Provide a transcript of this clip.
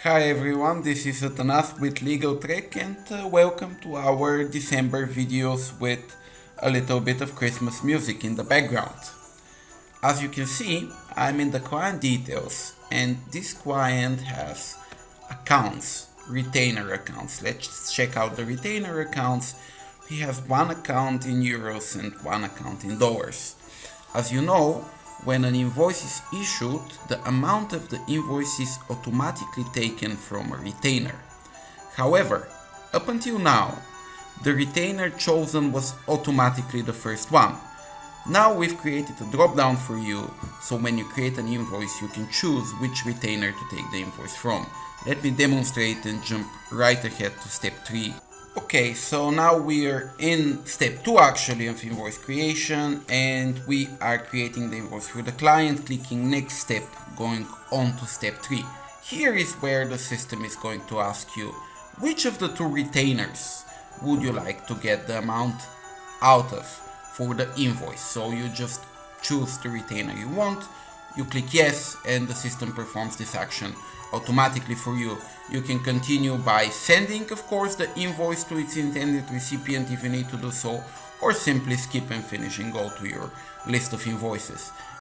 Hi everyone, this is Atanas with LegalTrek and welcome to our December videos with a little bit of Christmas music in the background. As you can see, I'm in the client details and this client has accounts, retainer accounts. Let's check out the retainer accounts. He has one account in euros and one account in dollars. As you know, when an invoice is issued, the amount of the invoice is automatically taken from a retainer. However, up until now, the retainer chosen was automatically the first one. Now we've created a drop-down for you, so when you create an invoice, you can choose which retainer to take the invoice from. Let me demonstrate and jump right ahead to step 3. Okay, so now we are in step 2 actually of invoice creation, and we are creating the invoice for the client, clicking next step, going on to step 3. Here is where the system is going to ask you which of the two retainers would you like to get the amount out of for the invoice. So you just choose the retainer you want, you click yes, and the system performs this action automatically for you. You can continue by sending, of course, the invoice to its intended recipient if you need to do so, or simply skip and finish and go to your list of invoices.